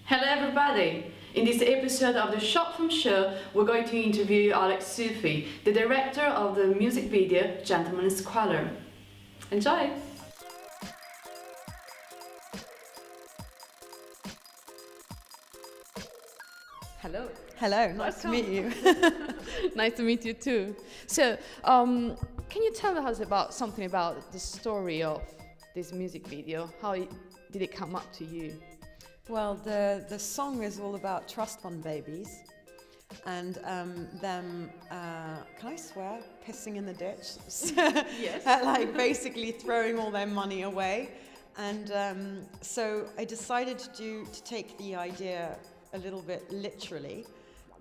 Hello everybody! In this episode of the Short Film Show, we're going to interview Alex Sufit, the director of the music video Gentleman's Squalor. Enjoy! Hello. Hello, nice to meet you. Nice to meet you too. So, can you tell us about something about the story of this music video? How did it come up to you? Well, the song is all about trust fund babies and them, can I swear, pissing in the ditch? Yes. Like basically throwing all their money away. And so I decided to take the idea a little bit literally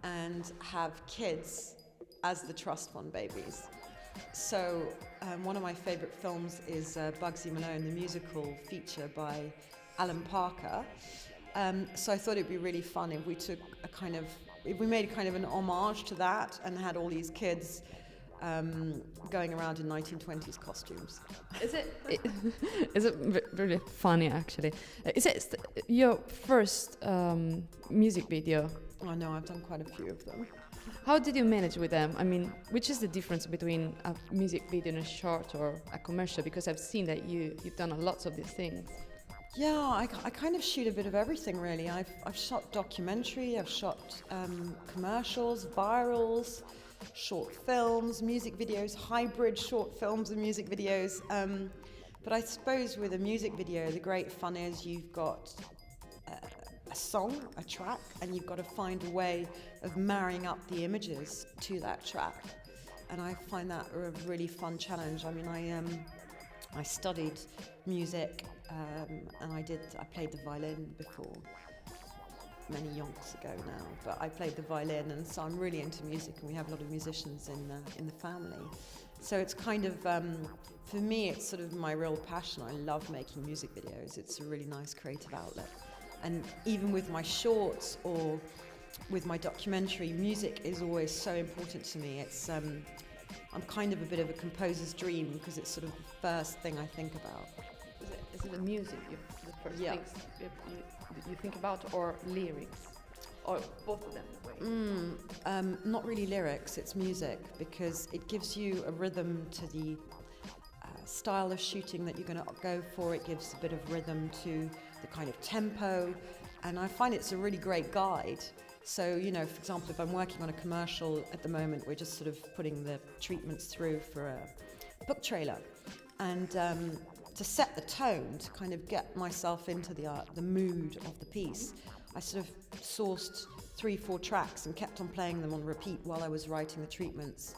and have kids as the trust fund babies. So one of my favorite films is Bugsy Malone, the musical feature by Alan Parker. So I thought it'd be really fun if we made kind of an homage to that and had all these kids going around in 1920s costumes. Is it really funny actually? Is it your first music video? Oh no, I've done quite a few of them. How did you manage with them? I mean, which is the difference between a music video and a short or a commercial? Because I've seen that you've done lots of these things. Yeah, I kind of shoot a bit of everything really. I've shot documentary, I've shot commercials, virals, short films, music videos, hybrid short films and music videos. But I suppose with a music video, the great fun is you've got a song, a track, and you've got to find a way of marrying up the images to that track. And I find that a really fun challenge. I mean, I studied music and I played the violin before, many yonks ago now, but I played the violin, and so I'm really into music, and we have a lot of musicians in the family. So it's kind of, for me, it's sort of my real passion. I love making music videos. It's a really nice creative outlet. And even with my shorts or with my documentary, music is always so important to me. It's I'm kind of a bit of a composer's dream because it's sort of the first thing I think about. Is it the music the first things you think about, or lyrics, or both of them? Not really lyrics, it's music, because it gives you a rhythm to the style of shooting that you're going to go for. It gives a bit of rhythm to the kind of tempo, and I find it's a really great guide. So, you know, for example, if I'm working on a commercial at the moment, we're just sort of putting the treatments through for a book trailer, and to set the tone, to kind of get myself into the mood of the piece, I sort of sourced 3-4 tracks and kept on playing them on repeat while I was writing the treatments,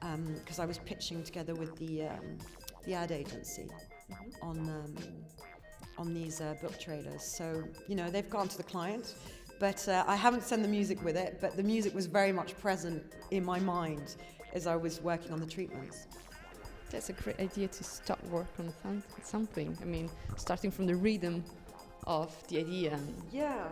because I was pitching together with the ad agency on these book trailers. So, you know, they've gone to the client, but I haven't sent the music with it, but the music was very much present in my mind as I was working on the treatments. That's a great idea to start work on something. I mean, starting from the rhythm of the idea. Yeah.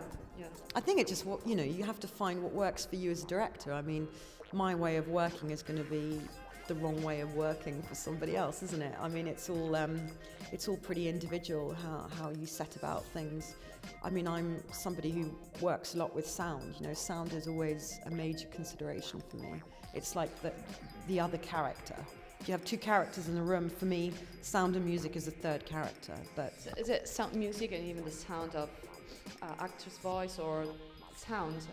I think it just, you know, you have to find what works for you as a director. I mean, my way of working is going to be the wrong way of working for somebody else, isn't it? I mean, it's all pretty individual how you set about things. I mean, I'm somebody who works a lot with sound. You know, sound is always a major consideration for me. It's like the other character. If you have 2 characters in the room, for me, sound and music is a third character. But is it sound, music, and even the sound of actor's voice, or sounds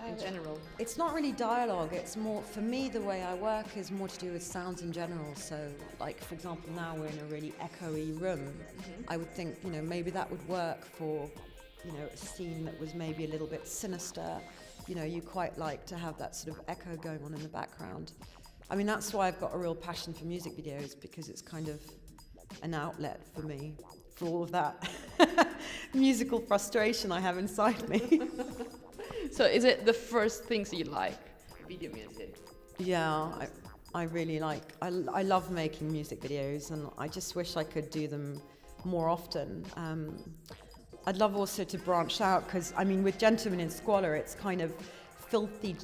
in general? It's not really dialogue. It's more, for me, the way I work is more to do with sounds in general. So, like, for example, now we're in a really echoey room. I would think, you know, maybe that would work for, you know, a scene that was maybe a little bit sinister. You know, you quite like to have that sort of echo going on in the background. I mean, that's why I've got a real passion for music videos, because it's kind of an outlet for me, for all of that musical frustration I have inside me. So is it the first things you like, video music? Yeah, I really like, I love making music videos, and I just wish I could do them more often. I'd love also to branch out, because, I mean, with Gentleman in Squalor, it's kind of filthy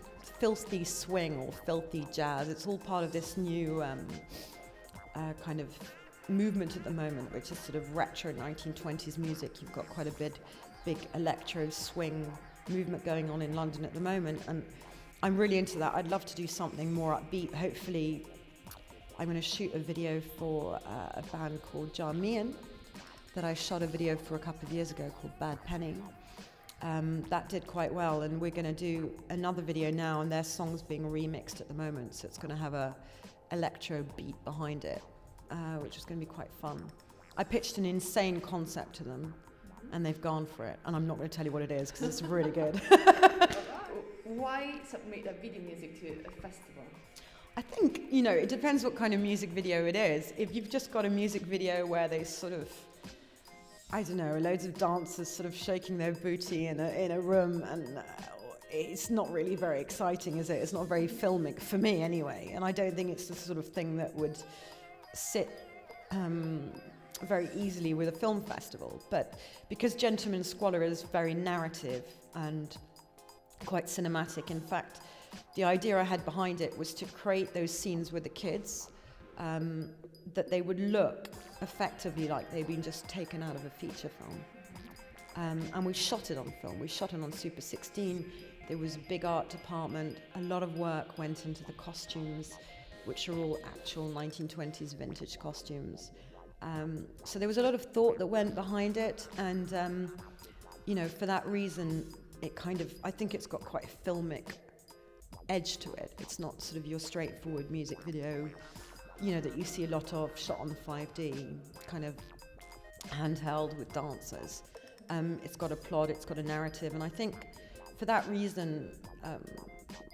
swing or filthy jazz. It's all part of this new kind of movement at the moment, which is sort of retro 1920s music. You've got quite a big electro swing movement going on in London at the moment, and I'm really into that. I'd love to do something more upbeat. Hopefully, I'm going to shoot a video for a band called Jarmian that I shot a video for a couple of years ago called Bad Penny. That did quite well, and we're going to do another video now, and their song's being remixed at the moment, so it's going to have a electro beat behind it, which is going to be quite fun. I pitched an insane concept to them, and they've gone for it, and I'm not going to tell you what it is because it's really good. Why submit a video music to a festival? I think, you know, it depends what kind of music video it is. If you've just got a music video where they sort of, I don't know, loads of dancers sort of shaking their booty in a room, and it's not really very exciting, is it? It's not very filmic for me anyway, and I don't think it's the sort of thing that would sit very easily with a film festival. But because Gentleman Squalor is very narrative and quite cinematic, in fact, the idea I had behind it was to create those scenes with the kids that they would look effectively like they'd been just taken out of a feature film. And we shot it on film. We shot it on Super 16. There was a big art department. A lot of work went into the costumes, which are all actual 1920s vintage costumes. So there was a lot of thought that went behind it, and you know, for that reason, it kind of, I think it's got quite a filmic edge to it. It's not sort of your straightforward music video, you know, that you see a lot of shot on the 5D, kind of handheld with dancers. It's got a plot, it's got a narrative, and I think for that reason,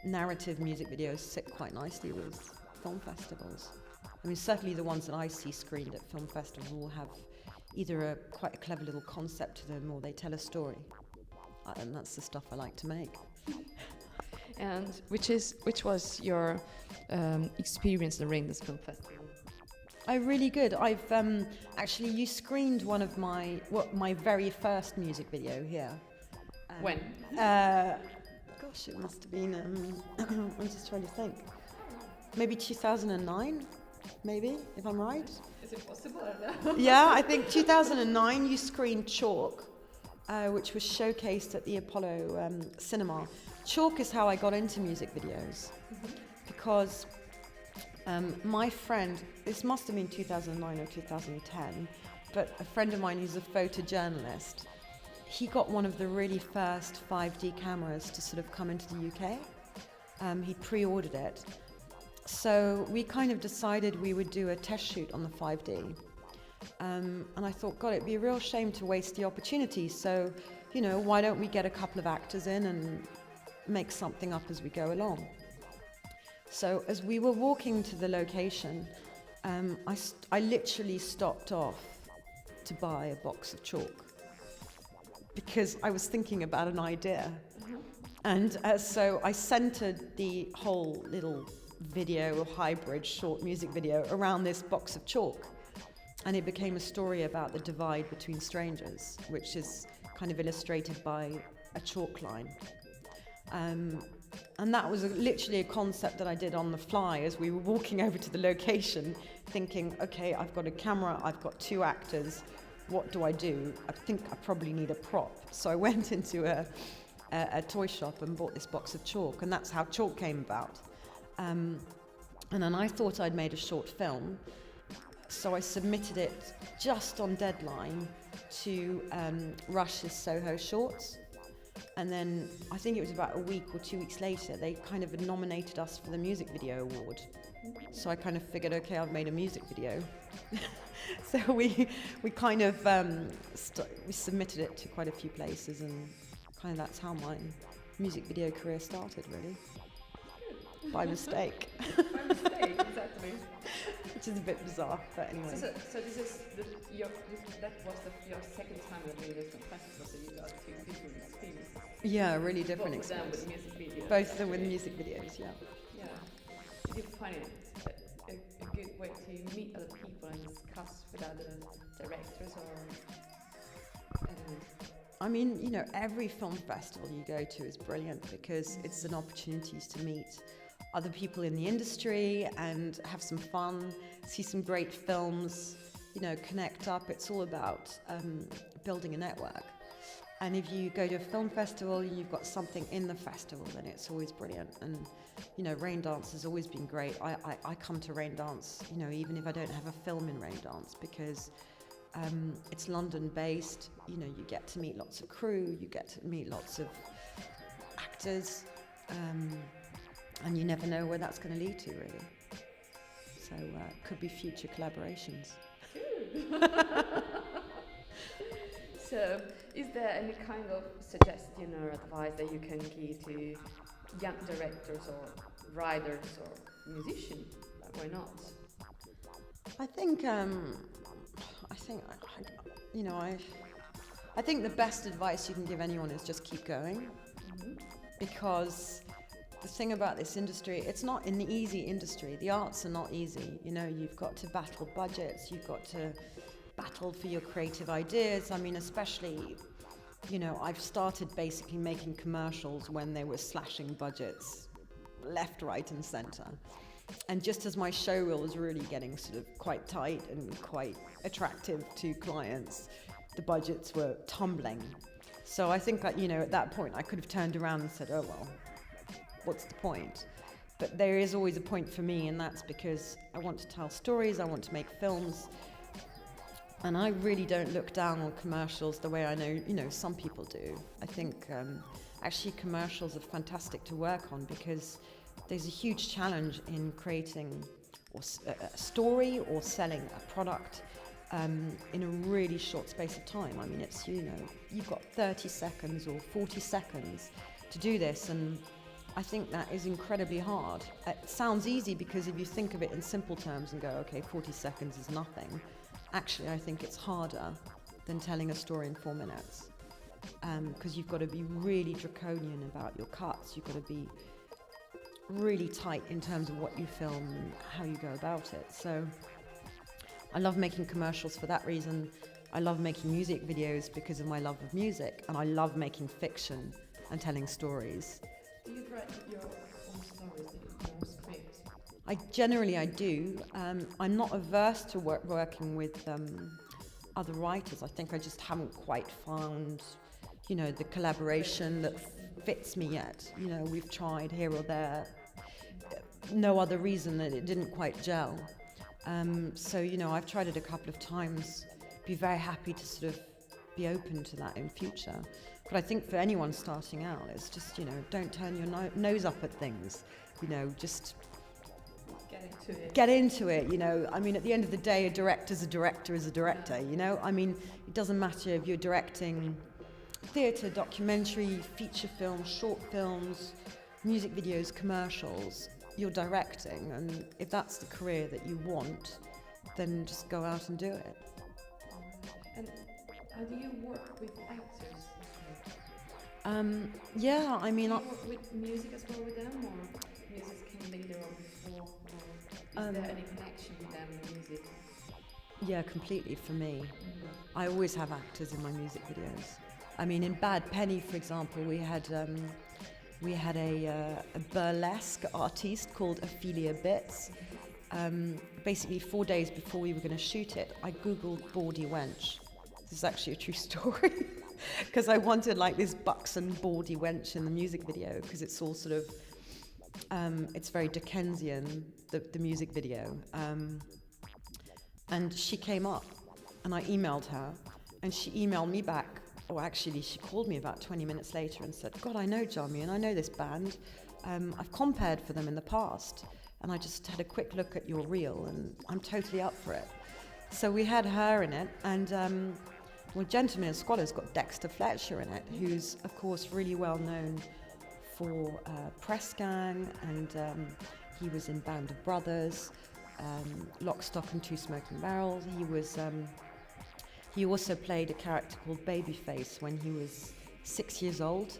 narrative music videos sit quite nicely with film festivals. I mean, certainly the ones that I see screened at film festivals will have either quite a clever little concept to them, or they tell a story. And that's the stuff I like to make. And which was your experience at the Raindance Film Festival? Really good. I've actually, you screened one of my very first music video here. When? Gosh, it must have been. I'm just trying to think. Maybe 2009, maybe, if I'm right. Is it possible? I don't know. Yeah, I think 2009 you screened Chalk, which was showcased at the Apollo Cinema. Chalk is how I got into music videos, because my friend, this must have been 2009 or 2010, but a friend of mine who's a photojournalist, he got one of the really first 5D cameras to sort of come into the UK. He pre-ordered it. So we kind of decided we would do a test shoot on the 5D. And I thought, God, it'd be a real shame to waste the opportunity. So, you know, why don't we get a couple of actors in and make something up as we go along? So as we were walking to the location, I literally stopped off to buy a box of chalk because I was thinking about an idea. And so I centered the whole little video or hybrid short music video around this box of chalk. And it became a story about the divide between strangers, which is kind of illustrated by a chalk line. And that was literally a concept that I did on the fly as we were walking over to the location, thinking, okay, I've got a camera, I've got 2 actors, what do I do? I think I probably need a prop. So I went into a toy shop and bought this box of chalk, and that's how chalk came about. And then I thought I'd made a short film, so I submitted it just on deadline to Rush's Soho Shorts. And then I think it was about a week or 2 weeks later, they kind of nominated us for the Music Video Award. So I kind of figured, okay, I've made a music video. So we kind of we submitted it to quite a few places, and kind of that's how my music video career started, really. By mistake. By mistake, exactly. Which is a bit bizarre, but anyway. So this is that was your second time at the Raindance Film Festival, so you got 2 different experiences. Yeah, really different Both of them experience. with music videos. Both of them with music videos, yeah. Yeah. Did you find it a good way to meet other people and discuss with other directors, or I don't know? I mean, you know, every film festival you go to is brilliant because it's an opportunity to meet other people in the industry and have some fun, see some great films, connect up. It's all about building a network. And if you go to a film festival and you've got something in the festival, then it's always brilliant. And, Raindance has always been great. I come to Raindance, even if I don't have a film in Raindance, because it's London-based. You get to meet lots of crew, you get to meet lots of actors, and you never know where that's going to lead to, really. So could be future collaborations. So, is there any kind of suggestion or advice that you can give to young directors or writers or musicians? Why not? I think the best advice you can give anyone is just keep going, because the thing about this industry, it's not an easy industry. The arts are not easy. You've got to battle budgets. You've got to battle for your creative ideas. I mean, especially, I've started basically making commercials when they were slashing budgets left, right and centre. And just as my showreel was really getting sort of quite tight and quite attractive to clients, the budgets were tumbling. So I think that, at that point I could have turned around and said, oh, well, what's the point? But there is always a point for me, and that's because I want to tell stories, I want to make films. And I really don't look down on commercials the way I know, some people do. I think actually commercials are fantastic to work on, because there's a huge challenge in creating a story or selling a product in a really short space of time. I mean, it's, you've got 30 seconds or 40 seconds to do this, and I think that is incredibly hard. It sounds easy because if you think of it in simple terms and go, okay, 40 seconds is nothing. Actually, I think it's harder than telling a story in 4 minutes, because you've got to be really draconian about your cuts. You've got to be really tight in terms of what you film and how you go about it. So I love making commercials for that reason. I love making music videos because of my love of music, and I love making fiction and telling stories. Do you write your own stories, your own scripts? I do. I'm not averse to working with other writers. I think I just haven't quite found, the collaboration that fits me yet. We've tried here or there. No other reason that it didn't quite gel. So, I've tried it a couple of times. Be very happy to sort of be open to that in future. But I think for anyone starting out, it's just, don't turn your nose up at things. Just get into it. I mean, at the end of the day, a director's a director is a director, I mean, it doesn't matter if you're directing theatre, documentary, feature films, short films, music videos, commercials. You're directing, and if that's the career that you want, then just go out and do it. And how do you work with actors? Yeah, I mean, do you work with music as well with them, or music came later on before, or is there any connection with them and music? Yeah, completely for me. I always have actors in my music videos. I mean, in Bad Penny, for example, we had a burlesque artiste called Ophelia Bitts. Basically, 4 days before we were going to shoot it, I googled bawdy wench. This is actually a true story, because I wanted like this buxom bawdy wench in the music video, because it's all sort of, it's very Dickensian, the music video. And she came up, and I emailed her, and she emailed me back. Or actually, she called me about 20 minutes later and said, God, I know Jamie, and I know this band. I've compared for them in the past, and I just had a quick look at your reel, and I'm totally up for it. So we had her in it, and Gentlemen and Squalor's got Dexter Fletcher in it, who's, of course, really well known for Press Gang, and he was in Band of Brothers, Lock, Stock and Two Smoking Barrels. He also played a character called Babyface when he was 6 years old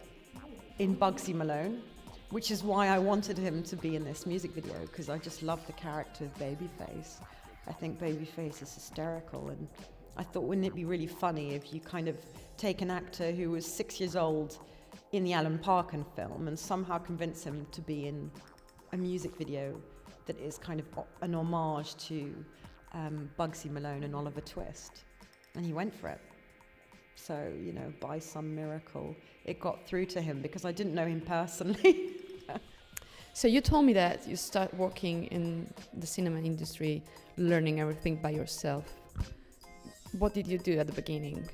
in Bugsy Malone, which is why I wanted him to be in this music video, because I just love the character of Babyface. I think Babyface is hysterical, and I thought, wouldn't it be really funny if you kind of take an actor who was 6 years old in the Alan Parkin film and somehow convince him to be in a music video that is kind of an homage to Bugsy Malone and Oliver Twist, and he went for it. So, you know, by some miracle, it got through to him because I didn't know him personally. So you told me that you start working in the cinema industry, learning everything by yourself. What did you do at the beginning?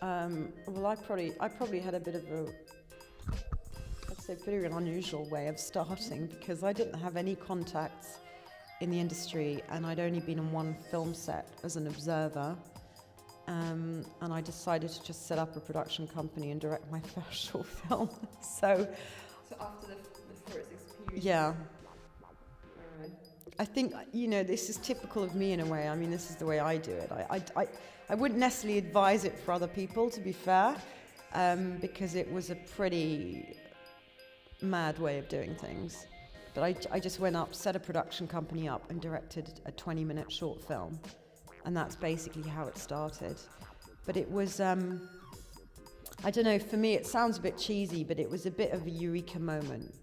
Well, I probably had a bit of a, let's say, pretty unusual way of starting because I didn't have any contacts in the industry, and I'd only been on one film set as an observer. And I decided to just set up a production company and direct my first short film. So after the first experience? Yeah. I think, you know, this is typical of me in a way. I mean, this is the way I do it. I wouldn't necessarily advise it for other people, to be fair, because it was a pretty mad way of doing things. But I just went up, set a production company up and directed a 20-minute short film. And that's basically how it started. But it was, I don't know, for me it sounds a bit cheesy, but it was a bit of a eureka moment.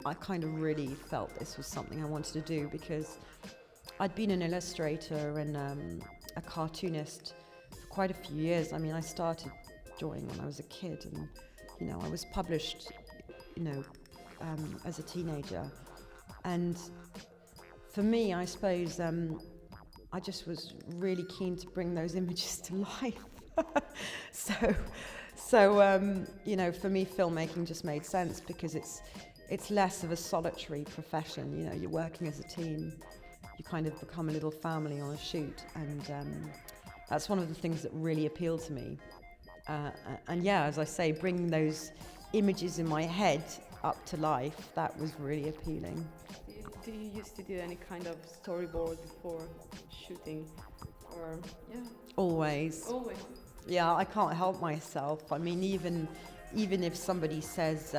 I kind of really felt this was something I wanted to do because I'd been an illustrator and a cartoonist for quite a few years. I mean, I started drawing when I was a kid, and, you know, I was published, you know, as a teenager. And for me, I suppose, I just was really keen to bring those images to life. So you know, for me, filmmaking just made sense because it's less of a solitary profession. You know, you're working as a team. You kind of become a little family on a shoot, and that's one of the things that really appealed to me. And yeah, as I say, bringing those images in my head up to life, that was really appealing. Do you used to do any kind of storyboard before shooting, or yeah? Always. Always. Yeah, I can't help myself. I mean, even if somebody says,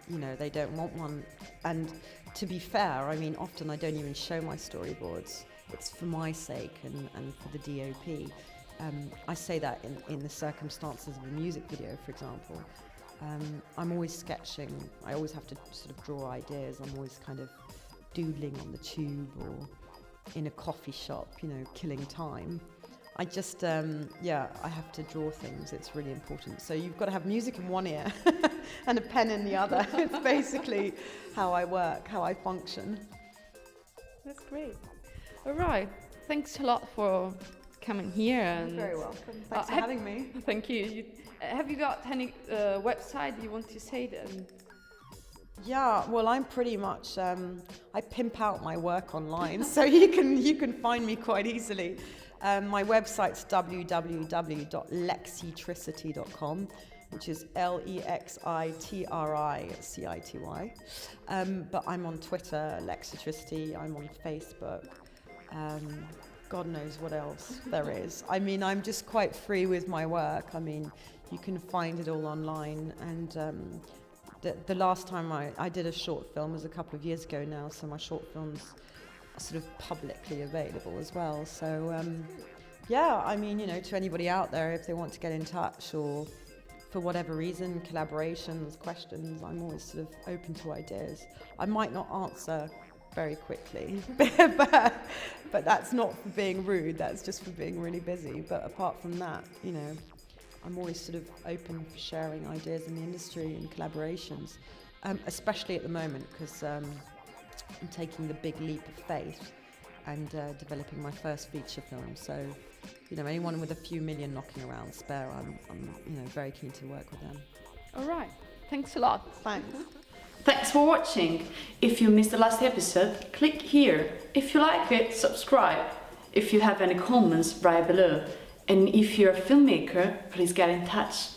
you know, they don't want one, and to be fair, I mean, often I don't even show my storyboards. It's for my sake and for the DOP. I say that in the circumstances of a music video, for example. I'm always sketching. I always have to sort of draw ideas. I'm always kind of doodling on the tube or in a coffee shop, you know, killing time. I just, yeah, I have to draw things. It's really important. So you've got to have music in one ear and a pen in the other. It's basically how I work, how I function. That's great. All right. Thanks a lot for coming here. And You're very welcome. Thanks for having me. Thank you. Have you got any website you want to say then? Yeah, well, I'm pretty much, I pimp out my work online, so you can find me quite easily. My website's www.lexitricity.com, which is Lexitricity. But I'm on Twitter, Lexitricity. I'm on Facebook. God knows what else there is. I mean, I'm just quite free with my work. I mean, you can find it all online. And the last time I did a short film was a couple of years ago now, so my short films are sort of publicly available as well. So yeah, I mean, you know, to anybody out there, if they want to get in touch or for whatever reason, collaborations, questions, I'm always sort of open to ideas. I might not answer very quickly, but that's not for being rude, that's just for being really busy. But apart from that, you know, I'm always sort of open for sharing ideas in the industry and collaborations, especially at the moment because I'm taking the big leap of faith and developing my first feature film. So, you know, anyone with a few million knocking around spare, I'm you know, very keen to work with them. All right. Thanks a lot. Thanks. Thanks for watching. If you missed the last episode, click here. If you like it, subscribe. If you have any comments, write below. And if you're a filmmaker, please get in touch.